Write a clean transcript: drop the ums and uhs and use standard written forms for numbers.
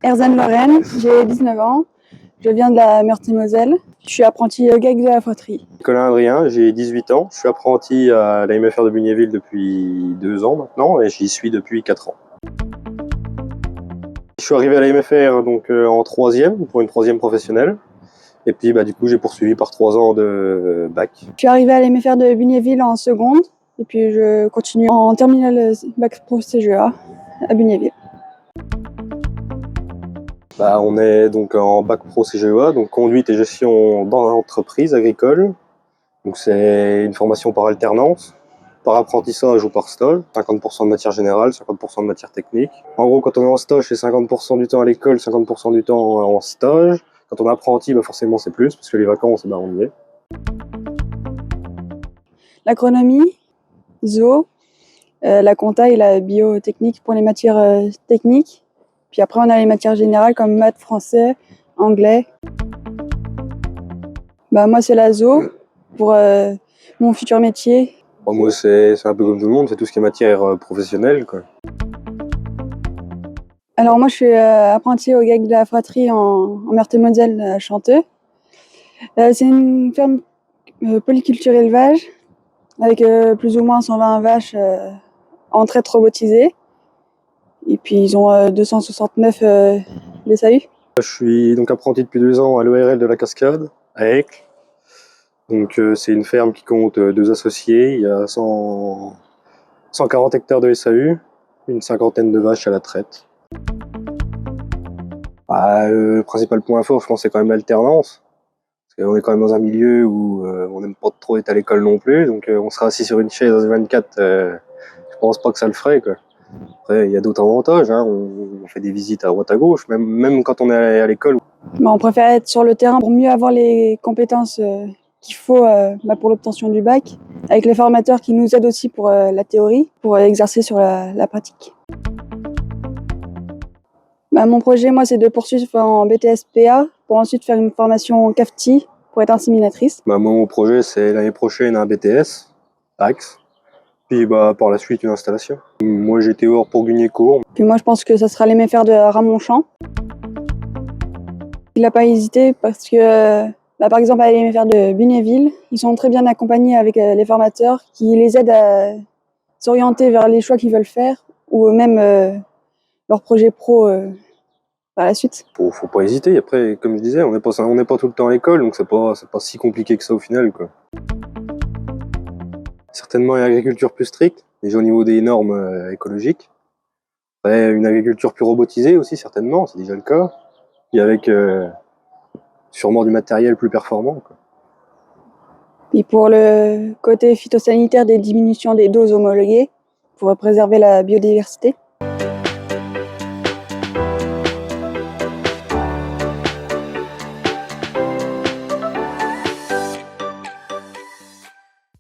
Erzan Lorraine, j'ai 19 ans, je viens de la Meurthe-et-Moselle, je suis apprenti GAEC de la froterie. Nicolas Adrien, j'ai 18 ans, je suis apprenti à la MFR de Bugnéville depuis 2 ans maintenant et j'y suis depuis 4 ans. Je suis arrivé à la MFR donc, en 3e, pour une 3e professionnelle. Et puis du coup j'ai poursuivi par 3 ans de bac. Je suis arrivé à la MFR de Bugnéville en seconde et puis je continue en terminale bac pro CGA à Bugnéville. On est donc en bac pro CGEA, donc conduite et gestion dans l'entreprise agricole. Donc c'est une formation par alternance, par apprentissage ou par stage, 50% de matière générale, 50% de matière technique. En gros, quand on est en stage, c'est 50% du temps à l'école, 50% du temps en stage. Quand on est apprenti, forcément c'est plus, parce que les vacances, on y est. L'agronomie, zoo, la compta et la biotechnique pour les matières techniques. Puis après, on a les matières générales comme maths, français, anglais. Moi, c'est la zoo pour mon futur métier. Moi, c'est un peu comme tout le monde, c'est tout ce qui est matière professionnelle, quoi. Alors moi, je suis apprentie au GAEC de la froterie en Meurthe-et-Moselle à Chanteux. C'est une ferme polyculture élevage avec plus ou moins 120 vaches en traite robotisée. Et puis ils ont 269 SAU. Je suis donc apprenti depuis 2 ans à l'ORL de la Cascade, à Aix. Donc c'est une ferme qui compte 2 associés, il y a 140 hectares de SAU, une cinquantaine de vaches à la traite. Le principal point fort, je pense, c'est quand même l'alternance. Parce qu'on est quand même dans un milieu où on n'aime pas trop être à l'école non plus, donc on sera assis sur une chaise à 24, je pense pas que ça le ferait, quoi. Après, il y a d'autres avantages, hein. On fait des visites à droite à gauche, même quand on est à l'école. On préfère être sur le terrain pour mieux avoir les compétences qu'il faut pour l'obtention du bac, avec les formateurs qui nous aident aussi pour la théorie, pour exercer sur la pratique. Mon projet, moi, c'est de poursuivre en BTS-PA pour ensuite faire une formation CAFTI pour être inséminatrice. Mon projet, c'est l'année prochaine un BTS, AX, puis par la suite une installation. Moi, j'étais hors pour Guignécourt. Puis moi, je pense que ça sera les MFR de Ramonchamp. Il n'a pas hésité parce que, par exemple, à l'MFR de Bugnéville, ils sont très bien accompagnés avec les formateurs qui les aident à s'orienter vers les choix qu'ils veulent faire ou même leur projet pro par la suite. Faut pas hésiter. Après, comme je disais, on n'est pas tout le temps à l'école, donc c'est pas si compliqué que ça au final, quoi. Certainement une agriculture plus stricte, déjà au niveau des normes écologiques. Après, une agriculture plus robotisée aussi, certainement, c'est déjà le cas. Et avec sûrement du matériel plus performant, quoi. Et pour le côté phytosanitaire, des diminutions des doses homologuées pour préserver la biodiversité.